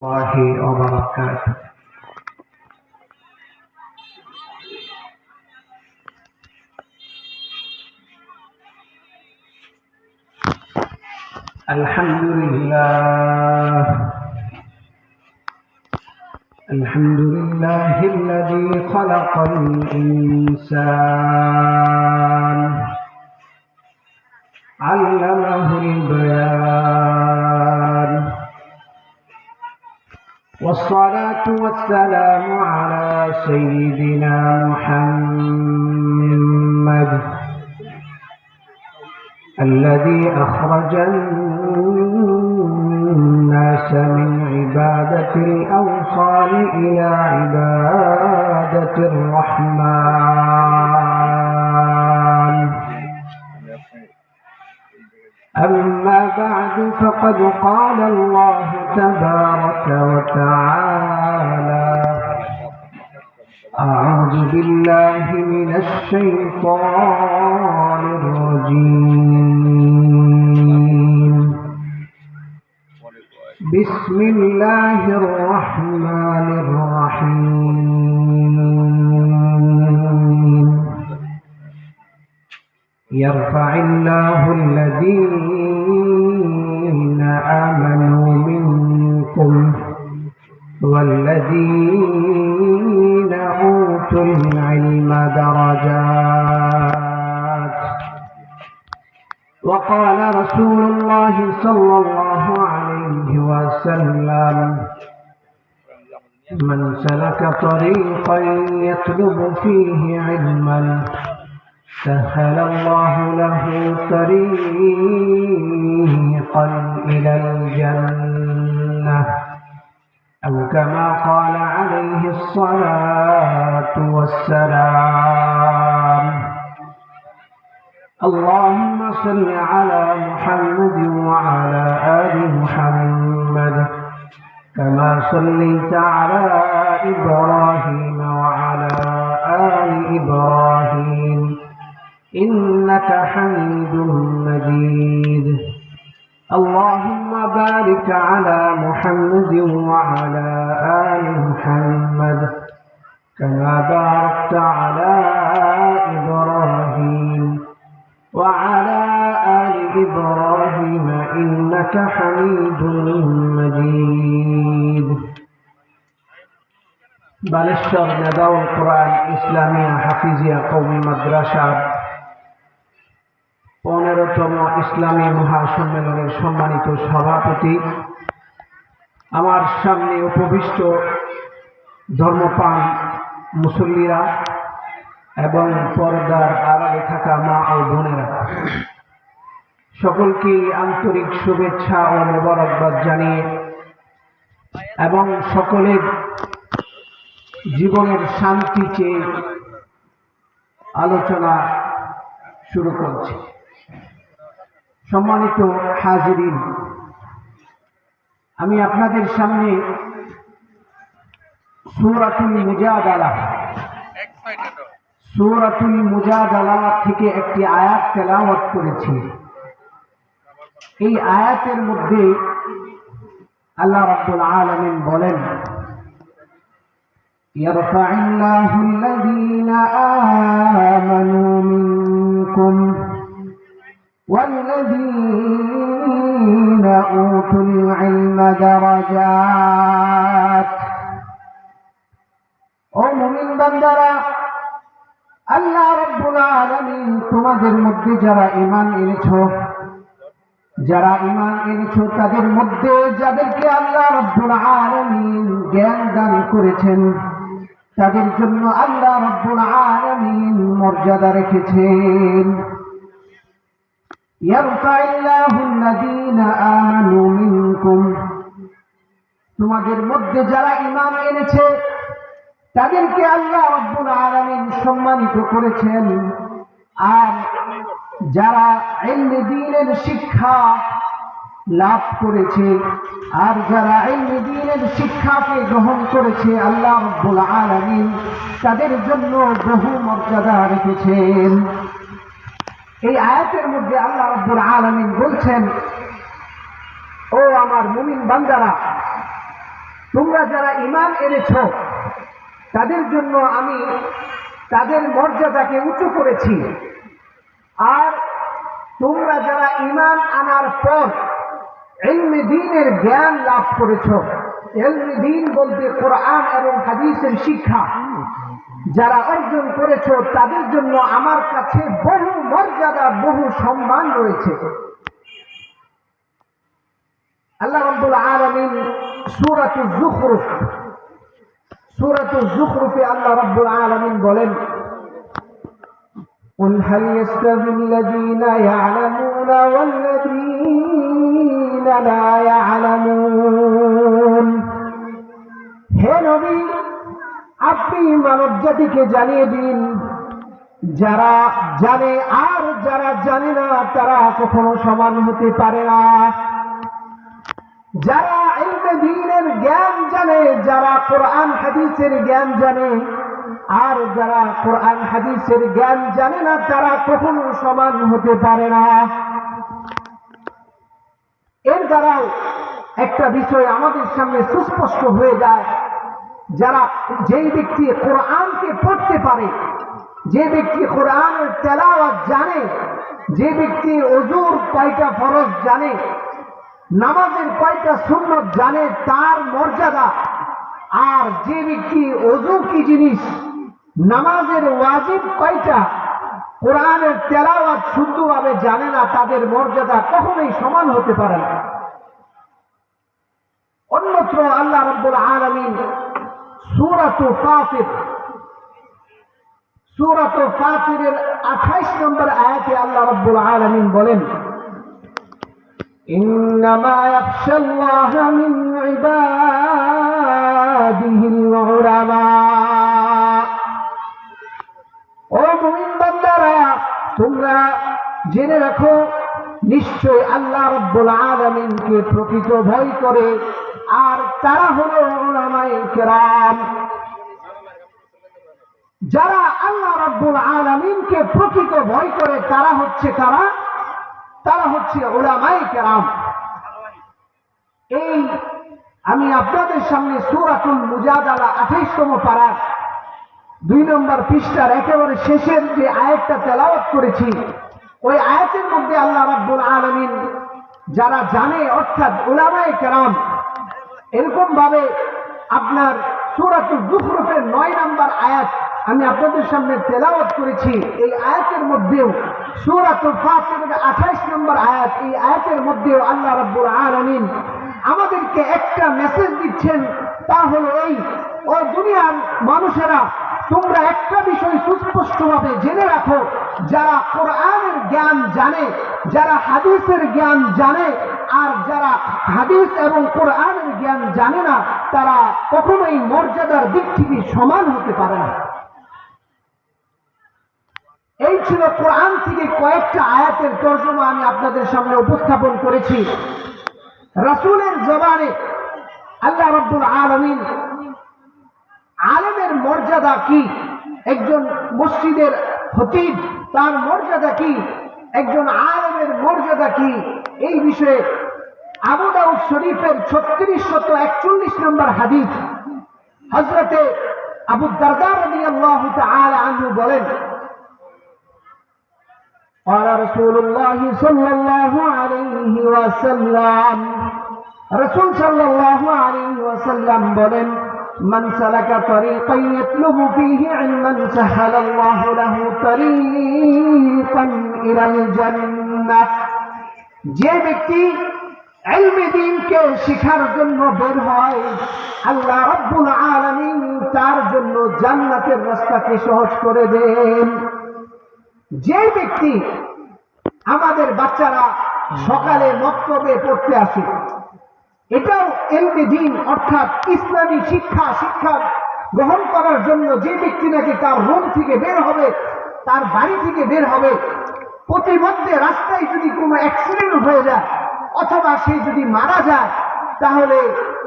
الله وبركاته. الحمد لله الذي خلق الإنسان علمه البيان والصلاة والسلام على سيدنا محمد الذي أخرج الناس من عبادة الأوثان إلى عبادة الرحمن. أما بعد فقد قال الله تبارك وتعالى: أعوذ بالله من الشيطان الرجيم. بسم الله الرحمن الرحيم. يرفع الله الذين آمنوا منكم والذين أوتوا العلم درجات. وقال رسول الله صلى الله عليه وسلم: من سلك طريقا يطلب فيه علما سهل الله له طريقا إلى الجنة، أو كما قال عليه الصلاة والسلام. اللهم صل على محمد وعلى آل محمد كما صليت على إبراهيم وعلى آل إبراهيم إنك حميد مجيد. اللهم بارك على محمد وعلى آل محمد كما باركت على إبراهيم وعلى آل إبراهيم إنك حميد مجيد. বালেশ্বর নেদাউল কোরআন ইসলামিয়া হাফিজিয়া কওমি মাদ্রাসার 15তম ইসলামী মহাসম্মেলনের সম্মানিত সভাপতি, আমার সামনে উপবিষ্ট ধর্মপ্রাণ মুসল্লিরা এবং পর্দার আড়ালে থাকা মা ও বোনেরা, সকলকে আন্তরিক শুভেচ্ছা ও মোবারকবাদ জানিয়ে এবং সকলের জীবনের শান্তি চেয়ে আলোচনা শুরু করছি। সম্মানিত হাজিরিন, আমি আপনাদের সামনে সূরাতুল মুজাদালা থেকে একটি আয়াত তেলাওয়াত করেছি। এই আয়াতের মধ্যে আল্লাহ রাব্বুল আলামিন বলেন: ইয়ারফা'ুল্লাহু আল্লাযীনা আমানু মিনকুম والذين أوتوا العلم درجات। ও মুমিন বান্দারা, আল্লাহ রাব্বুল আলামিন তোমাদের মধ্যে যারা ঈমান এনেছো তাদের মধ্যে যাদেরকে আল্লাহ রাব্বুল আলামিন জ্ঞান দান করেছেন তাদের জন্য আল্লাহ রাব্বুল আলামিন মর্যাদা রেখেছেন। ইয়ারফা'ুল্লাহু আল্লাযীনা আমানু মিনকুম, তোমাদের মধ্যে যারা ঈমান এনেছে তাদেরকে আল্লাহ রাব্বুল আলামিন সম্মানিত করেছেন। আর যারা ইলমে দ্বীনের শিক্ষা লাভ করেছে আর যারা ইলমে দ্বীনের শিক্ষাকে গ্রহণ করেছে আল্লাহ রাব্বুল আলামিন তাদের জন্য বহু মর্যাদা রেখেছেন। এই আয়াতের মধ্যে আল্লাহ রাব্বুল আলামিন বলছেন, ও আমার মুমিন বান্দারা, তোমরা যারা ঈমান এনেছ তাদের জন্য আমি তাদের মর্যাদাকে উঁচু করেছি, আর তোমরা যারা ঈমান আনার পর ইলমে দ্বীনের জ্ঞান লাভ করেছ, ইলমে দ্বীন বলতে কোরআন এবং হাদিসের শিক্ষা যারা অর্জন করেছ তাদের জন্য আমার কাছে বহু মর্যাদা, বহু সম্মান রয়েছে। আল্লাহ রাব্বুল আলামিন সূরাতুজ যুখরুফে আল্লাহ রাব্বুল আলামিন বলেন, قل هل يستوي الذين يعلمون والذين لا يعلمون। হে নবী, আপনি মানব জাতিকে জানিয়ে দিন, যারা জানে আর যারা জানে না তারা কখনো সমান হতে পারে না। যারা ইলমে দ্বীনের জ্ঞান জানে, যারা কোরআন হাদিসের জ্ঞান জানে, আর যারা কোরআন হাদিসের জ্ঞান জানে না তারা কখনো সমান হতে পারে না। এর দ্বারাও একটা বিষয় আমাদের সামনে সুস্পষ্ট হয়ে যায়, যেই ব্যক্তি কোরআনকে পড়তে পারে, যে ব্যক্তি কোরআনের তেলাওয়াত জানে, যে ব্যক্তি ওযুর কয়টা ফরজ জানে, নামাজের কয়টা সুন্নত জানে তার মর্যাদা, আর যে ব্যক্তি ওযু কি জিনিস, নামাজের ওয়াজিব কয়টা, কোরআনের তেলাওয়াত শুদ্ধভাবে জানে না, তাদের মর্যাদা কখনোই সমান হতে পারে না। অন্যত্র আল্লাহ রাব্বুল আলামিন সূরাতুল ফাতিরের 28 নম্বর আয়াতে আল্লাহ রাব্বুল আলামিন বলেন, ইন্নামা ইয়াখশাল্লাহা মিন ইবাদিহিল উলামা। ও মুমিন বান্দারা, তোমরা জেনে রাখো, নিশ্চয় আল্লাহ রাব্বুল আলামিনকে প্রকৃত ভয় করে আর তারা হলো উলামায়ে কেরাম। যারা আল্লাহ রাব্বুল আলামিনকে প্রকৃত ভয় করে তারা হচ্ছে কারা? তারা হচ্ছে উলামায়ে কেরাম। এই আমি আপনাদের সামনে সূরাতুল মুজাদালা 28তম পারার 2 নম্বর পৃষ্ঠার একেবারে শেষের যে আয়াতটা তেলাওয়াত করেছি, ওই আয়াতের মধ্যে আল্লাহ রাব্বুল আলামিন যারা জানে অর্থাৎ উলামায়ে কেরাম, এরকম ভাবে আপনার সূরাতুল যুখরুফের 9 নম্বর আয়াত আমি আপনাদের সামনে তেলাওয়াত করেছি। এই আয়াতের মধ্যেও সূরাতুল ফাতিরের 28 নম্বর আয়াত, এই আয়াতের মধ্যেও আল্লাহ রাব্বুল আলামিন আমাদেরকে একটা মেসেজ দিচ্ছেন, তা হলো এই, ও দুনিয়ার মানুষেরা, তোমরা একটা বিষয় সুস্পষ্টভাবে জেনে রাখো, যারা কোরআনের জ্ঞান জানে, যারা হাদিসের জ্ঞান জানে, আর যারা হাদিস এবং কোরআনের জ্ঞান জানে না তারা কখনোই মর্যাদার দিক থেকে সমান হতে পারে না। এই ছিল কোরআন থেকে কয়েকটা আয়াতের তর্জমা আমি আপনাদের সামনে উপস্থাপন করেছি। রাসূলের জবানে আল্লাহ রাব্বুল আলামিন আলেমের মর্যাদা কি, একজন মসজিদের খতিব তার মর্যাদা কি, একজন আলেমের মর্যাদা কি, এই বিষয়ে আবু দাউদ শরীফের 3641 নম্বর হাদিস হযরতে আবু দারদা রাদিয়াল্লাহু তাআলা আনহু বলেন, قال رسول الله صلى الله عليه وسلم, রাসূল সাল্লাল্লাহু আলাইহি ওয়াসাল্লাম বলেন, মান সালাকা তরিকান ইয়াতলুবু ফীহি ইলমান সাহালাল্লাহু লাহু তরিকান ইলাল জান্নাহ। যে ব্যক্তি ইলমে দ্বীনকে শিখার জন্য বের হয়, আল্লাহ রাব্বুল আলামিন তার জন্য জান্নাতের রাস্তাকে সহজ করে দেন। যে ব্যক্তি, আমাদের বাচ্চারা সকালে মক্তবে পড়তে আসে, এটাও ইলমে দ্বীন অর্থাৎ ইসলামী শিক্ষা গ্রহণ করার জন্য যে ব্যক্তি নাকি তার রুম থেকে বের হবে, তার বাড়ি থেকে বের হবে, প্রতিমধ্যে রাস্তায় যদি কোনো অ্যাক্সিডেন্ট হয়ে যায় অথবা সে যদি মারা যায়, তাহলে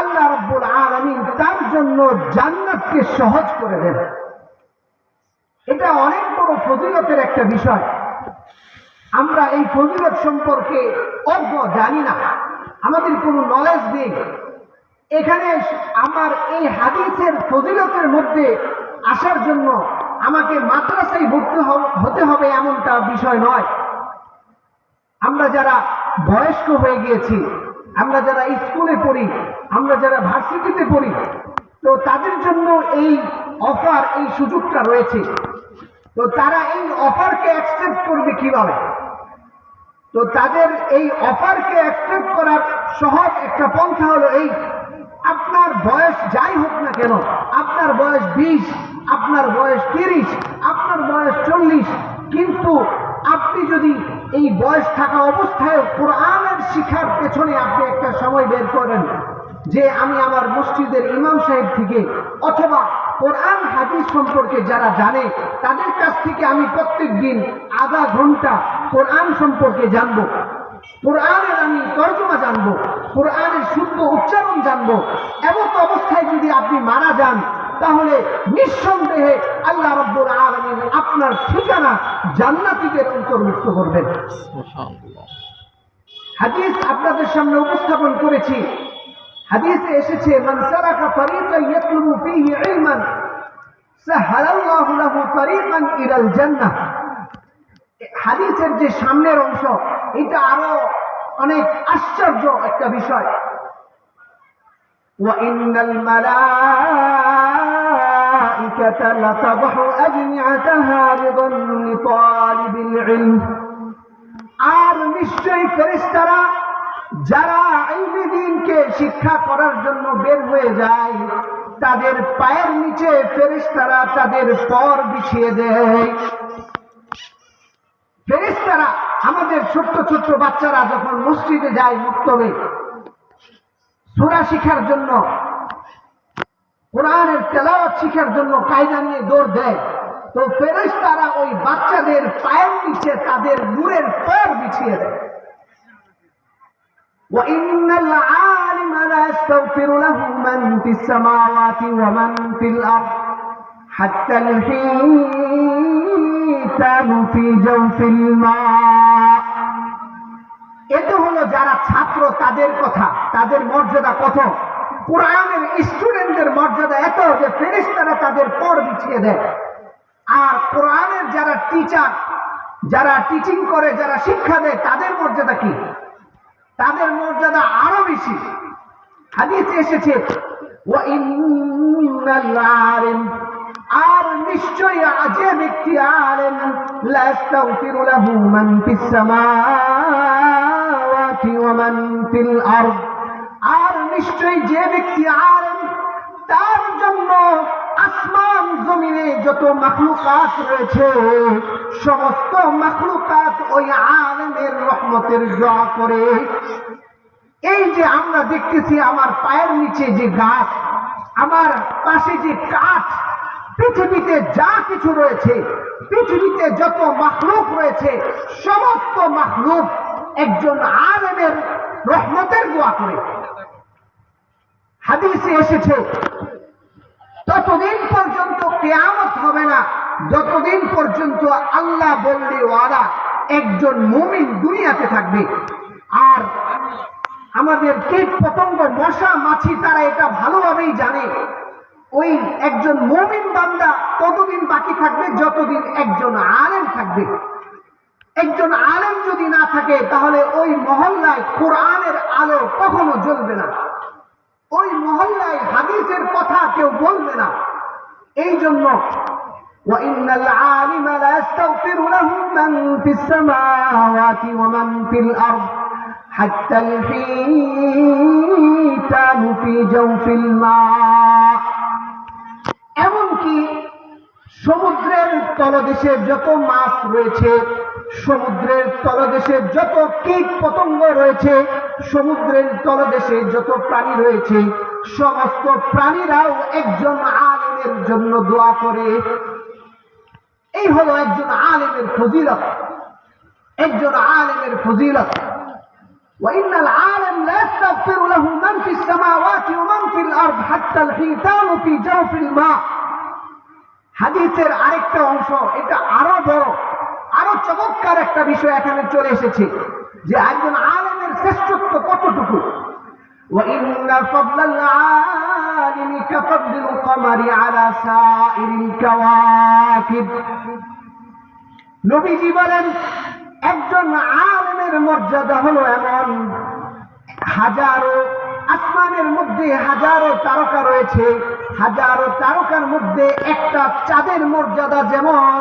আল্লাহ রাব্বুল আলামিন তার জন্য জান্নাতকে সহজ করে দেন। এটা অনেক বড় ফজিলতের একটা বিষয়। আমরা এই ফজিলত সম্পর্কে অজ্ঞ, জানি না, আমাদের কোনো নলেজ নেই। এখানে আমার এই হাদিসের ফজিলতের মধ্যে আসার জন্য আমাকে মাদ্রাসায় ভর্তি হতে হবে এমনটা বিষয় নয়। আমরা যারা বয়স্ক হয়ে গিয়েছি, আমরা যারা স্কুলে পড়ি, আমরা যারা ভার্সিটিতে পড়ি, তো তাদের জন্য এই অফার, এই সুযোগটা রয়েছে। তো তারা এই অফারকে অ্যাকসেপ্ট করবে কিভাবে? তো তাদের এই অফারকে অ্যাকসেপ্ট করার সহজ একটা পন্থা হলো এই, আপনার বয়স যাই হোক না কেন, আপনার বয়স 20, আপনার বয়স 30, আপনার বয়স 40, কিন্তু আপনি যদি এই বয়স থাকা অবস্থায় কোরআনের শিক্ষার পেছনে আপনি একটা সময় বের করেন, যে আমি আমার মসজিদের ইমাম সাহেব থেকে অথবা কোরআন হাদিস সম্পর্কে যারা জানে তাদের কাছ থেকে আমি প্রত্যেক দিন আধা ঘন্টা কোরআন সম্পর্কে জানবো, কোরআনের আমি তর্জমা জানবো, কোরআনের শুদ্ধ উচ্চারণ জানবো, এমন অবস্থায় যদি আপনি মারা যান, তাহলে নিঃসন্দেহে আল্লাহ রাব্বুল আলামিন আপনার ঠিকানা জান্নাতীদের অন্তর্ভুক্ত করবেন। হাদিস আপনাদের সামনে উপস্থাপন করেছি। হাদিসে এসেছে, মান সালাকা তারিকান ইয়াতলুবু ফীহি ইলমান সাহালাল্লাহু লাহু তারিকান ইলাল জান্নাহ। হাদিসের যে সামনের অংশ, এটা আরো অনেক আশ্চর্য একটা বিষয়। ওয়া ইন্নাল মালাইকাতা লাতাদহু আজনিআতাহা লিদান লিতালিবিল ইলম। আর নিশ্চয়ই ফেরেশতারা যারা ইলমে দ্বীনকে শিক্ষা করার জন্য বের হয়ে যায়, তাদের পায়ের নিচে ফেরেশতারা তাদের পর বিছিয়ে দেয়। ফেরেশতারা, আমাদের ছোট্ট ছোট্ট বাচ্চারা যখন মসজিদে যায় মক্তবে সূরা শিখার জন্য, কোরআনের তেলাওয়াত শিখার জন্য কায়দা নিয়ে দৌড় দেয়, তো ফেরেশতারা ওই বাচ্চাদের পায়ের নিচে তাদের নূরের পর বিছিয়ে দেয়। وَإِنَّ الْعَالِمَ لَا يَسْتَغْفِرُ لَهُ مَنْ فِي السَّمَاوَاتِ وَمَنْ فِي الْأَرْضِ حَتَّى الْحِيتَانُ فِي جَوْفِ الْمَاءِ। এটা হলো যারা ছাত্র তাদের কথা, তাদের মর্যাদা কত, কোরআনের স্টুডেন্টদের মর্যাদা এত যে ফেরেশতারা তাদের পর বিছিয়ে দেয়। আর কোরআনের যারা টিচার, যারা টিচিং করে, যারা শিক্ষা দেয়, তাদের মর্যাদা কি? তাদের মর্যাদা আরো বেশি। হাদিসে এসেছে, ওয়া ইন্নাল আলিম, আর নিশ্চয়ই যে ব্যক্তি আলেম, লা ইস্তাগফিরু লাহু মান ফিস সামাওয়াতি ওয়া মান ফিল আরদ, আর নিশ্চয়ই যে ব্যক্তি আলেম, তার জন্য আসমান জমিনে যত মাখলুকাত রয়েছে সমস্ত মাখলুকাত ওই আলেমের রহমতের দোয়া করে। এই যে আমরা দেখতেছি আমার পায়ের নিচে যে গাছ, আমার পাশে যে কাঠ, পৃথিবীতে যা কিছু রয়েছে, পৃথিবীতে যত মাখলুক রয়েছে, সমস্ত মাখলুক একজন আলেমের রহমতের দোয়া করে। হাদিসে এসেছে, ততদিন পর্যন্ত কিয়ামত হবে না যতদিন পর্যন্ত আল্লাহ বললে ওয়াদা একজন মুমিন দুনিয়াতে থাকবে। আর আমাদের কীট পতঙ্গ, মশা মাছি, তারা এটা ভালোভাবেই জানে, ওই একজন মুমিন বান্দা ততদিন বাকি থাকবে যতদিন একজন আলেম থাকবে। একজন আলেম যদি না থাকে তাহলে ওই মহল্লায় কোরআনের আলো কখনো জ্বলবে না, ওই মহল্লায় হাদিসের কথা কেউ বলবে না। এই জন্য ওয়া ইন্নাল আলিমা লা ইস্তাগফিরু লাহু মান ফিস সামাওয়াতি ওয়া মান ফিল আরদ হাত্তাল হিতানু ফি জাওফিল মা। এমনকি সমুদ্রের তলদেশে যত মাছ রয়েছে, সমুদ্রের তলদেশে যত কীট পতঙ্গ রয়েছে, সমুদ্রের তলদেশে যত প্রাণী রয়েছে, সমস্ত প্রাণীরাও একজন আলেমের জন্য দোয়া করে। এই হলো একজন আলেমের ফজিলত, একজন আলেমের ফজিলত। وإن العالم لا يستغفر له من في السماوات ومن في الأرض حتى الحيتان في جوف الماء। হাদিসের আরেকটা অংশ, এটা আরো বড়, আরো চমৎকার একটা বিষয় এখানে চলে এসেছে, যে একজন আলেমের শ্রেষ্ঠত্ব কতটুকু। وإن فضل العالم كفضل القمر على سائر الكواكب নবীজি বলেন একজন আলেমের মর্যাদা হলো এমন হাজারো আসমানের মধ্যে হাজারো তারকা রয়েছে, হাজারো তারকার মধ্যে একটা চাঁদের মর্যাদা যেমন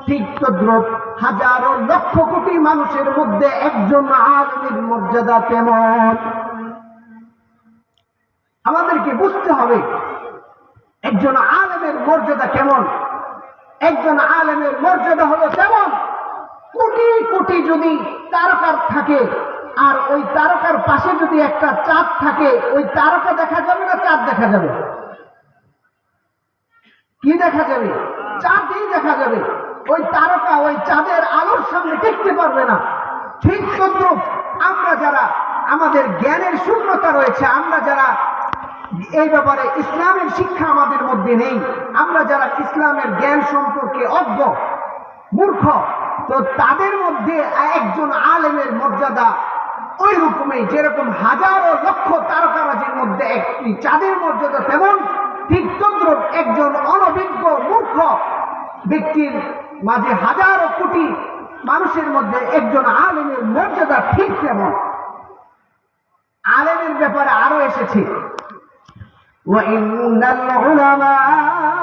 ঠিক তদ্রূপ হাজারো লক্ষ কোটি মানুষের মধ্যে একজন আলেমের মর্যাদা তেমন। আমাদেরকে বুঝতে হবে একজন আলেমের মর্যাদা কেমন। একজন আলেমের মর্যাদা হলো তেমন কোটি কোটি যদি তারকা থাকে আর ওই তারকার পাশে যদি একটা চাঁদ থাকে, ওই তারকা দেখা যাবে না চাঁদ দেখা যাবে? কি দেখা যাবে? চাঁদই দেখা যাবে। ওই তারকা ওই চাঁদের আলোর সামনে টিকতে পারবে না। ঠিক তদ্রূপ আমরা যারা আমাদের জ্ঞানের শূন্যতা রয়েছে, আমরা যারা এই ব্যাপারে ইসলামের শিক্ষা আমাদের মধ্যে নেই, আমরা যারা ইসলামের জ্ঞান সম্পর্কে অজ্ঞ মূর্খ, তো তাদের মধ্যে একজন আলেমের মর্যাদা ওই রকমই যেরকম হাজারো লক্ষ তারকারাজির মধ্যে একটি চাঁদের মর্যাদা তেমন ঠিক তদ্রূপ একজন অনভিজ্ঞ মূর্খ ব্যক্তির মাঝে হাজারো কোটি মানুষের মধ্যে একজন আলেমের মর্যাদা ঠিক তেমন। আলেমের ব্যাপারে আরো এসেছে وإن العلماء